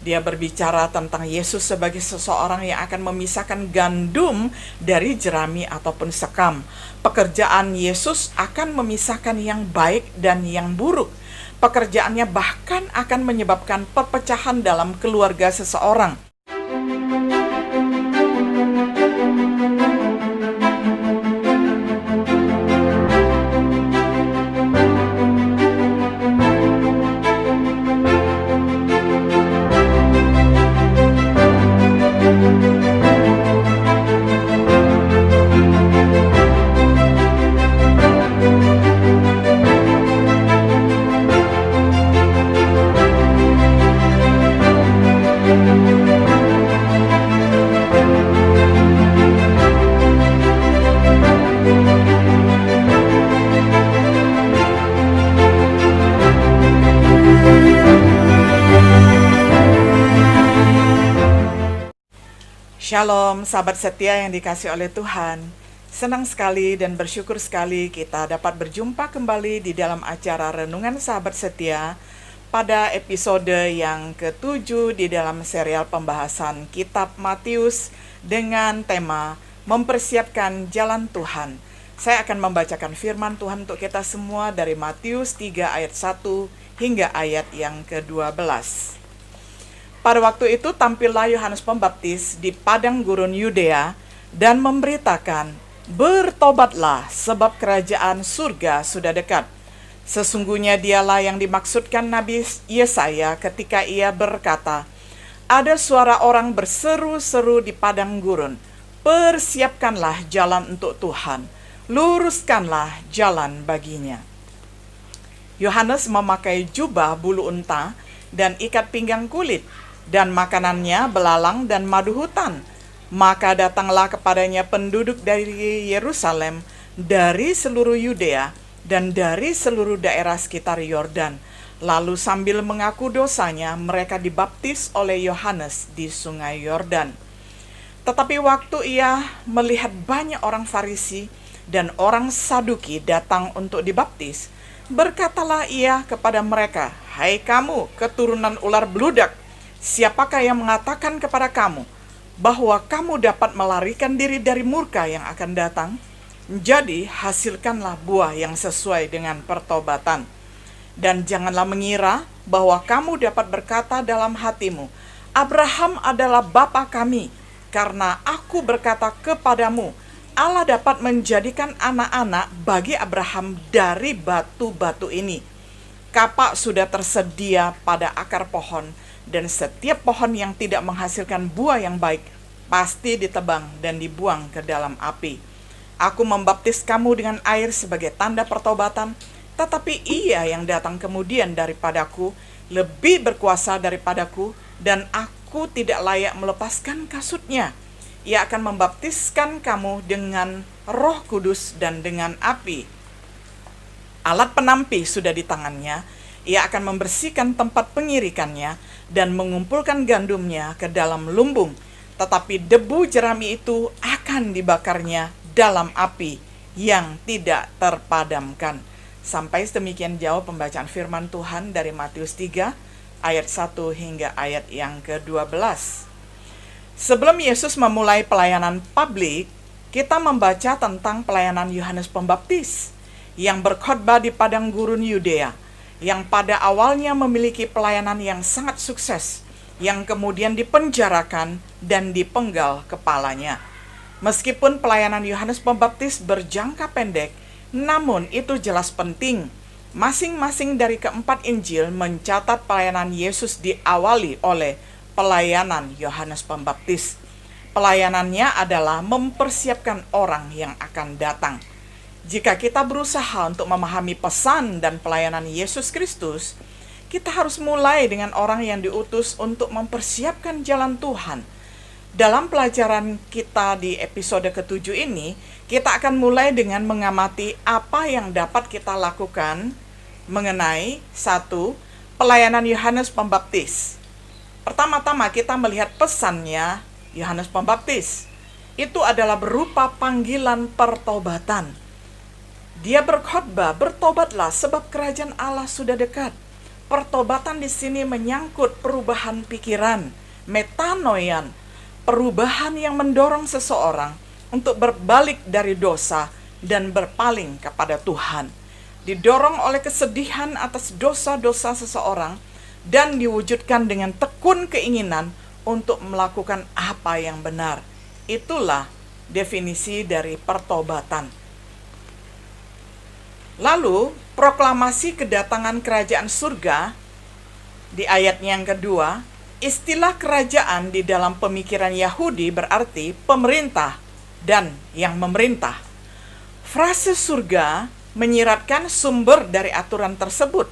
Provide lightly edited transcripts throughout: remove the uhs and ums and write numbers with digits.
Dia berbicara tentang Yesus sebagai seseorang yang akan memisahkan gandum dari jerami ataupun sekam. Pekerjaan Yesus akan memisahkan yang baik dan yang buruk. Pekerjaannya bahkan akan menyebabkan perpecahan dalam keluarga seseorang. Shalom, sahabat setia yang dikasih oleh Tuhan. Senang sekali dan bersyukur sekali kita dapat berjumpa kembali di dalam acara Renungan Sahabat Setia pada episode yang ke-7 di dalam serial pembahasan Kitab Matius dengan tema Mempersiapkan Jalan Tuhan. Saya akan membacakan firman Tuhan untuk kita semua dari Matius 3 ayat 1 hingga ayat yang ke-12. Pada waktu itu tampillah Yohanes Pembaptis di padang gurun Yudea dan memberitakan, "Bertobatlah, sebab kerajaan surga sudah dekat." Sesungguhnya dialah yang dimaksudkan Nabi Yesaya ketika ia berkata, "Ada suara orang berseru-seru di padang gurun, persiapkanlah jalan untuk Tuhan, luruskanlah jalan baginya." Yohanes memakai jubah bulu unta dan ikat pinggang kulit, dan makanannya belalang dan madu hutan. Maka datanglah kepadanya penduduk dari Yerusalem, dari seluruh Yudea, dan dari seluruh daerah sekitar Yordan. Lalu sambil mengaku dosanya, mereka dibaptis oleh Yohanes di sungai Yordan. Tetapi waktu ia melihat banyak orang Farisi dan orang Saduki datang untuk dibaptis, berkatalah ia kepada mereka, "Hai kamu, keturunan ular beludak, siapakah yang mengatakan kepada kamu bahwa kamu dapat melarikan diri dari murka yang akan datang? Jadi hasilkanlah buah yang sesuai dengan pertobatan. Dan janganlah mengira bahwa kamu dapat berkata dalam hatimu, Abraham adalah bapa kami, karena aku berkata kepadamu, Allah dapat menjadikan anak-anak bagi Abraham dari batu-batu ini. Kapak sudah tersedia pada akar pohon, dan setiap pohon yang tidak menghasilkan buah yang baik pasti ditebang dan dibuang ke dalam api. Aku membaptis kamu dengan air sebagai tanda pertobatan, tetapi ia yang datang kemudian daripadaku lebih berkuasa daripadaku, dan aku tidak layak melepaskan kasutnya. Ia akan membaptiskan kamu dengan Roh Kudus dan dengan api. Alat penampi sudah di tangannya. Ia akan membersihkan tempat pengirikannya dan mengumpulkan gandumnya ke dalam lumbung. Tetapi debu jerami itu akan dibakarnya dalam api yang tidak terpadamkan. Sampai sedemikian jauh pembacaan firman Tuhan dari Matius 3 ayat 1 hingga ayat yang ke-12. Sebelum Yesus memulai pelayanan publik, kita membaca tentang pelayanan Yohanes Pembaptis yang berkhotbah di padang gurun Yudea, yang pada awalnya memiliki pelayanan yang sangat sukses, yang kemudian dipenjarakan dan dipenggal kepalanya. Meskipun pelayanan Yohanes Pembaptis berjangka pendek, namun itu jelas penting. Masing-masing dari keempat Injil mencatat pelayanan Yesus diawali oleh pelayanan Yohanes Pembaptis. Pelayanannya adalah mempersiapkan orang yang akan datang. Jika kita berusaha untuk memahami pesan dan pelayanan Yesus Kristus, kita harus mulai dengan orang yang diutus untuk mempersiapkan jalan Tuhan. Dalam pelajaran kita di episode ke-7 ini, kita akan mulai dengan mengamati apa yang dapat kita lakukan mengenai 1. Pelayanan Yohanes Pembaptis. Pertama-tama kita melihat pesannya Yohanes Pembaptis. Itu adalah berupa panggilan pertobatan. Dia berkhotbah, "Bertobatlah sebab kerajaan Allah sudah dekat." pertobatan di sini menyangkut perubahan pikiran, metanoian, perubahan yang mendorong seseorang untuk berbalik dari dosa dan berpaling kepada Tuhan. Didorong oleh kesedihan atas dosa-dosa seseorang dan diwujudkan dengan tekun keinginan untuk melakukan apa yang benar. Itulah definisi dari pertobatan. Lalu, proklamasi kedatangan kerajaan surga di ayatnya yang kedua, istilah kerajaan di dalam pemikiran Yahudi berarti pemerintah dan yang memerintah. Frase surga menyiratkan sumber dari aturan tersebut.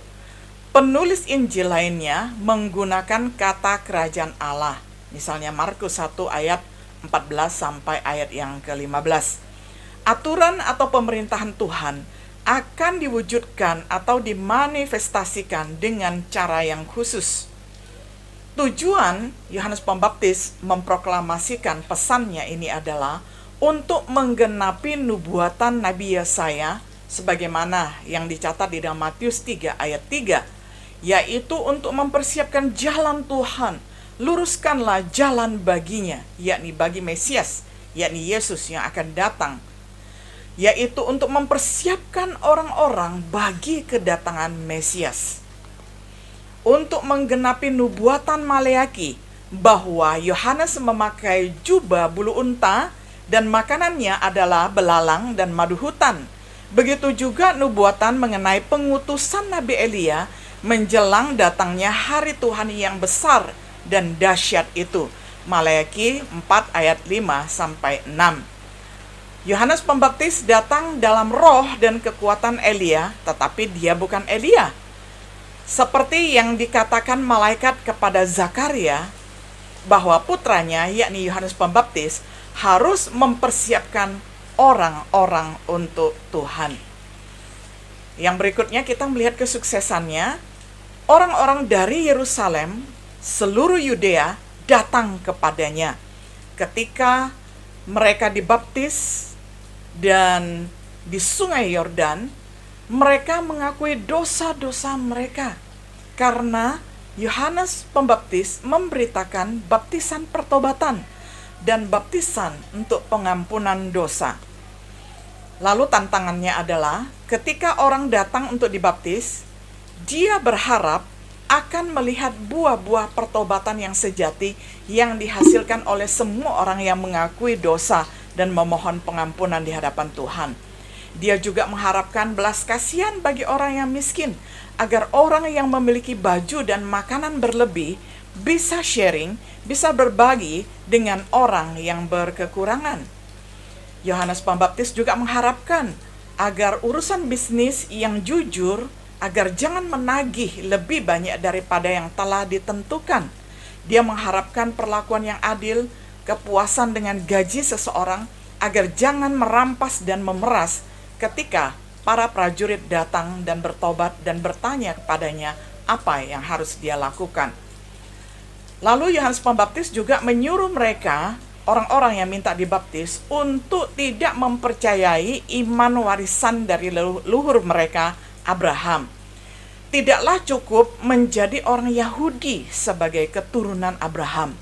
Penulis Injil lainnya menggunakan kata kerajaan Allah. Misalnya Markus 1 ayat 14 sampai ayat yang ke-15. Aturan atau pemerintahan Tuhan akan diwujudkan atau dimanifestasikan dengan cara yang khusus. Tujuan Yohanes Pembaptis memproklamasikan pesannya ini adalah untuk menggenapi nubuatan Nabi Yesaya sebagaimana yang dicatat di dalam Matius 3 ayat 3, yaitu untuk mempersiapkan jalan Tuhan, luruskanlah jalan baginya, yakni bagi Mesias, yakni Yesus yang akan datang, yaitu untuk mempersiapkan orang-orang bagi kedatangan Mesias. Untuk menggenapi nubuatan Maleaki bahwa Yohanes memakai jubah bulu unta dan makanannya adalah belalang dan madu hutan. Begitu juga nubuatan mengenai pengutusan Nabi Elia menjelang datangnya hari Tuhan yang besar dan dahsyat itu. Maleaki 4 ayat 5 sampai 6. Yohanes Pembaptis datang dalam roh dan kekuatan Elia, tetapi dia bukan Elia. Seperti yang dikatakan malaikat kepada Zakaria bahwa putranya yakni Yohanes Pembaptis harus mempersiapkan orang-orang untuk Tuhan. Yang berikutnya kita melihat kesuksesannya. Orang-orang dari Yerusalem, seluruh Yudea datang kepadanya. Ketika mereka dibaptis dan di sungai Yordan, mereka mengakui dosa-dosa mereka. Karena Yohanes Pembaptis memberitakan baptisan pertobatan dan baptisan untuk pengampunan dosa. Lalu tantangannya adalah ketika orang datang untuk dibaptis, dia berharap akan melihat buah-buah pertobatan yang sejati yang dihasilkan oleh semua orang yang mengakui dosa dan memohon pengampunan di hadapan Tuhan. Dia juga mengharapkan belas kasihan bagi orang yang miskin, agar orang yang memiliki baju dan makanan berlebih bisa sharing, bisa berbagi dengan orang yang berkekurangan. Yohanes Pembaptis juga mengharapkan agar urusan bisnis yang jujur, agar jangan menagih lebih banyak daripada yang telah ditentukan. Dia mengharapkan perlakuan yang adil, kepuasan dengan gaji seseorang, agar jangan merampas dan memeras ketika para prajurit datang dan bertobat dan bertanya kepadanya apa yang harus dia lakukan. Lalu Yohanes Pembaptis juga menyuruh mereka, orang-orang yang minta dibaptis, untuk tidak mempercayai iman warisan dari leluhur mereka, Abraham. Tidaklah cukup menjadi orang Yahudi sebagai keturunan Abraham.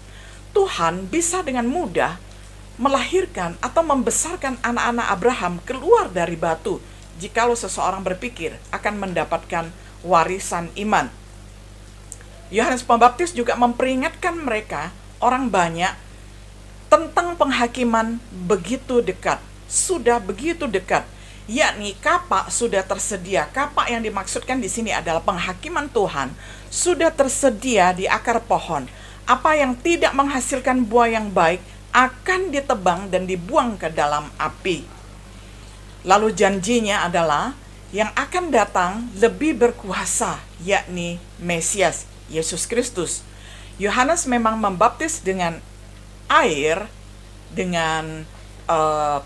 Tuhan bisa dengan mudah melahirkan atau membesarkan anak-anak Abraham keluar dari batu jikalau seseorang berpikir akan mendapatkan warisan iman. Yohanes Pembaptis juga memperingatkan mereka, orang banyak, tentang penghakiman begitu dekat, sudah begitu dekat, yakni kapak sudah tersedia. Kapak yang dimaksudkan di sini adalah penghakiman Tuhan sudah tersedia di akar pohon. Apa yang tidak menghasilkan buah yang baik akan ditebang dan dibuang ke dalam api. Lalu janjinya adalah yang akan datang lebih berkuasa, yakni Mesias, Yesus Kristus. Yohanes memang membaptis dengan air, dengan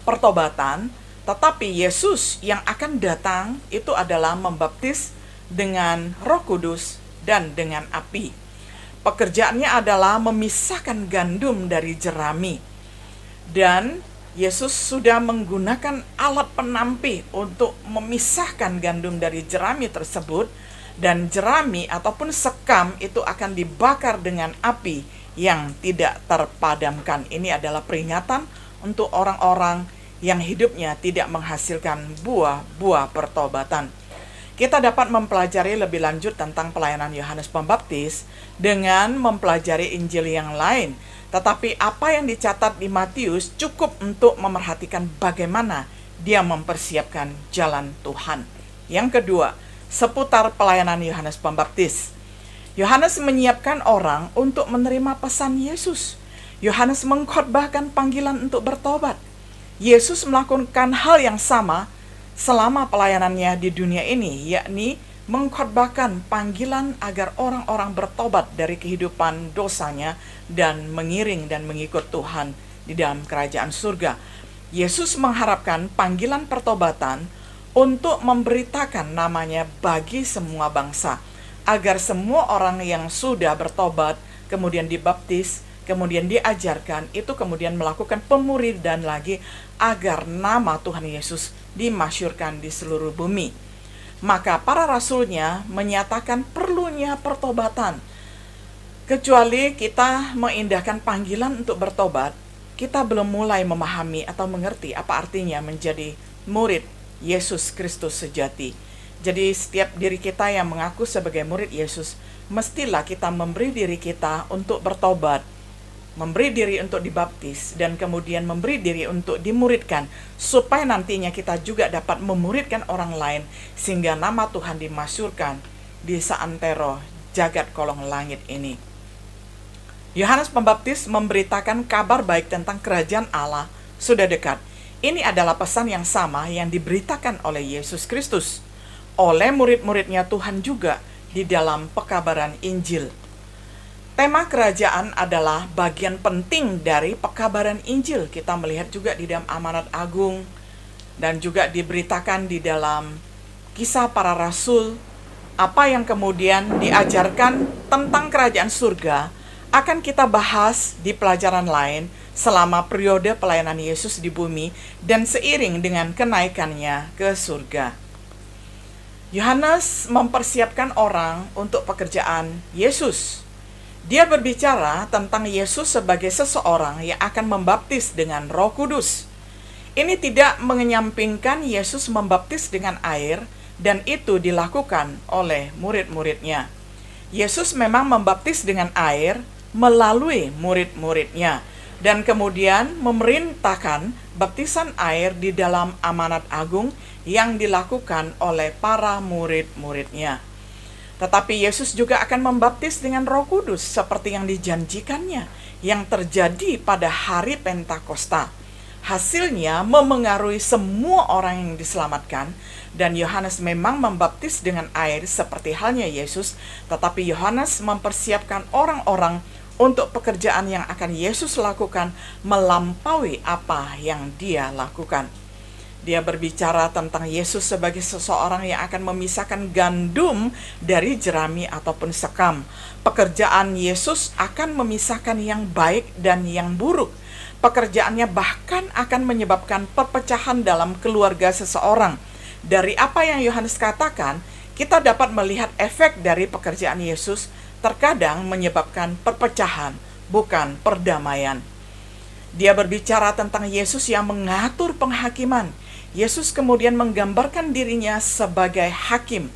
pertobatan, tetapi Yesus yang akan datang itu adalah membaptis dengan Roh Kudus dan dengan api. Pekerjaannya adalah memisahkan gandum dari jerami. Dan Yesus sudah menggunakan alat penampi untuk memisahkan gandum dari jerami tersebut, dan jerami ataupun sekam itu akan dibakar dengan api yang tidak terpadamkan. Ini adalah peringatan untuk orang-orang yang hidupnya tidak menghasilkan buah-buah pertobatan. Kita dapat mempelajari lebih lanjut tentang pelayanan Yohanes Pembaptis dengan mempelajari Injil yang lain. Tetapi apa yang dicatat di Matius cukup untuk memerhatikan bagaimana dia mempersiapkan jalan Tuhan. Yang kedua, seputar pelayanan Yohanes Pembaptis. Yohanes menyiapkan orang untuk menerima pesan Yesus. Yohanes mengkhotbahkan panggilan untuk bertobat. Yesus melakukan hal yang sama selama pelayanannya di dunia ini, yakni mengkhotbahkan panggilan agar orang-orang bertobat dari kehidupan dosanya dan mengiring dan mengikut Tuhan di dalam kerajaan surga. Yesus mengharapkan panggilan pertobatan untuk memberitakan namanya bagi semua bangsa, agar semua orang yang sudah bertobat, kemudian dibaptis, kemudian diajarkan, itu kemudian melakukan pemuridan lagi agar nama Tuhan Yesus dimasyurkan di seluruh bumi. Maka para rasulnya menyatakan perlunya pertobatan. Kecuali kita mengindahkan panggilan untuk bertobat, kita belum mulai memahami atau mengerti apa artinya menjadi murid Yesus Kristus sejati. Jadi setiap diri kita yang mengaku sebagai murid Yesus, mestilah kita memberi diri kita untuk bertobat, memberi diri untuk dibaptis, dan kemudian memberi diri untuk dimuridkan, supaya nantinya kita juga dapat memuridkan orang lain, sehingga nama Tuhan dimasyurkan di seantero jagat kolong langit ini. Yohanes Pembaptis memberitakan kabar baik tentang kerajaan Allah sudah dekat. Ini adalah pesan yang sama yang diberitakan oleh Yesus Kristus oleh murid-muridnya Tuhan juga di dalam pekabaran Injil. Tema kerajaan adalah bagian penting dari pekabaran Injil. Kita melihat juga di dalam Amanat Agung dan juga diberitakan di dalam Kisah Para Rasul. Apa yang kemudian diajarkan tentang kerajaan surga akan kita bahas di pelajaran lain selama periode pelayanan Yesus di bumi dan seiring dengan kenaikannya ke surga. Yohanes mempersiapkan orang untuk pekerjaan Yesus. Dia berbicara tentang Yesus sebagai seseorang yang akan membaptis dengan Roh Kudus. Ini tidak menyampingkan Yesus membaptis dengan air, dan itu dilakukan oleh murid-muridnya. Yesus memang membaptis dengan air melalui murid-muridnya, dan kemudian memerintahkan baptisan air di dalam Amanat Agung yang dilakukan oleh para murid-muridnya. Tetapi Yesus juga akan membaptis dengan Roh Kudus seperti yang dijanjikannya, yang terjadi pada hari Pentakosta. Hasilnya memengaruhi semua orang yang diselamatkan, dan Yohanes memang membaptis dengan air seperti halnya Yesus, tetapi Yohanes mempersiapkan orang-orang untuk pekerjaan yang akan Yesus lakukan melampaui apa yang dia lakukan. Dia berbicara tentang Yesus sebagai seseorang yang akan memisahkan gandum dari jerami ataupun sekam. Pekerjaan Yesus akan memisahkan yang baik dan yang buruk. Pekerjaannya bahkan akan menyebabkan perpecahan dalam keluarga seseorang. Dari apa yang Yohanes katakan, kita dapat melihat efek dari pekerjaan Yesus terkadang menyebabkan perpecahan, bukan perdamaian. Dia berbicara tentang Yesus yang mengatur penghakiman. Yesus kemudian menggambarkan dirinya sebagai hakim.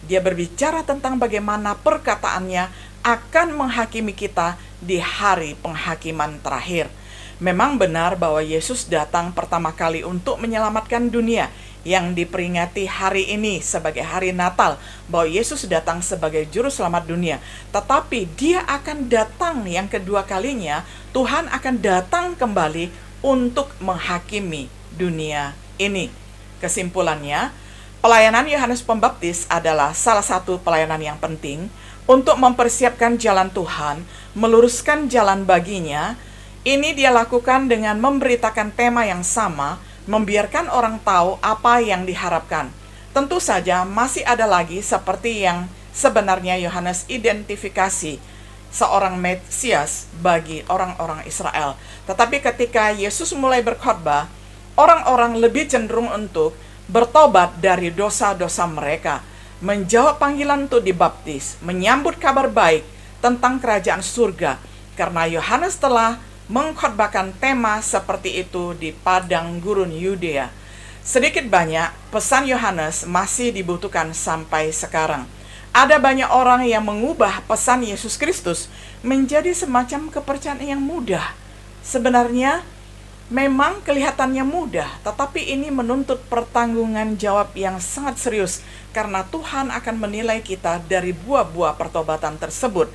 Dia berbicara tentang bagaimana perkataannya akan menghakimi kita di hari penghakiman terakhir. Memang benar bahwa Yesus datang pertama kali untuk menyelamatkan dunia, yang diperingati hari ini sebagai hari Natal, bahwa Yesus datang sebagai juru selamat dunia. Tetapi dia akan datang yang kedua kalinya, Tuhan akan datang kembali untuk menghakimi dunia ini. Kesimpulannya, pelayanan Yohanes Pembaptis adalah salah satu pelayanan yang penting untuk mempersiapkan jalan Tuhan, meluruskan jalan baginya. Ini dia lakukan dengan memberitakan tema yang sama, membiarkan orang tahu apa yang diharapkan. Tentu saja masih ada lagi seperti yang sebenarnya Yohanes identifikasi seorang Mesias bagi orang-orang Israel. Tetapi ketika Yesus mulai berkhotbah, orang-orang lebih cenderung untuk bertobat dari dosa-dosa mereka. menjawab panggilan untuk dibaptis, menyambut kabar baik tentang kerajaan surga, karena Yohanes telah mengkhotbahkan tema seperti itu di padang gurun Yudea. Sedikit banyak, pesan Yohanes masih dibutuhkan sampai sekarang. Ada banyak orang yang mengubah pesan Yesus Kristus menjadi semacam kepercayaan yang mudah. Sebenarnya, memang kelihatannya mudah, tetapi ini menuntut pertanggungan jawab yang sangat serius, karena Tuhan akan menilai kita dari buah-buah pertobatan tersebut.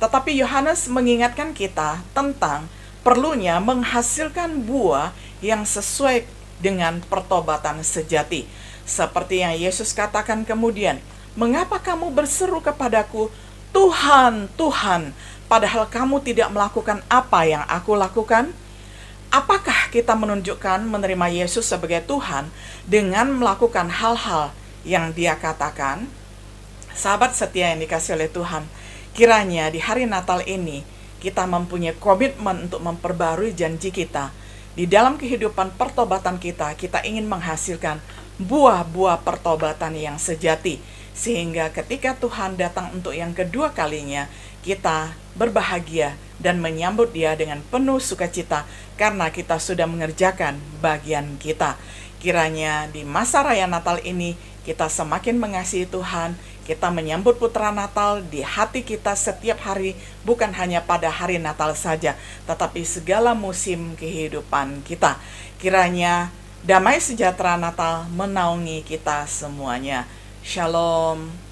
Tetapi Yohanes mengingatkan kita tentang perlunya menghasilkan buah yang sesuai dengan pertobatan sejati. Seperti yang Yesus katakan kemudian, "Mengapa kamu berseru kepadaku, Tuhan, Tuhan, padahal kamu tidak melakukan apa yang aku lakukan?" Apakah kita menunjukkan menerima Yesus sebagai Tuhan dengan melakukan hal-hal yang Dia katakan? Sahabat setia yang dikasihi oleh Tuhan, kiranya di hari Natal ini kita mempunyai komitmen untuk memperbarui janji kita. Di dalam kehidupan pertobatan kita ingin menghasilkan buah-buah pertobatan yang sejati, sehingga ketika Tuhan datang untuk yang kedua kalinya, kita berbahagia dan menyambut Dia dengan penuh sukacita karena kita sudah mengerjakan bagian kita. Kiranya di masa raya Natal ini kita semakin mengasihi Tuhan, kita menyambut Putra Natal di hati kita setiap hari, bukan hanya pada hari Natal saja, tetapi segala musim kehidupan kita. Kiranya damai sejahtera Natal menaungi kita semuanya. Shalom.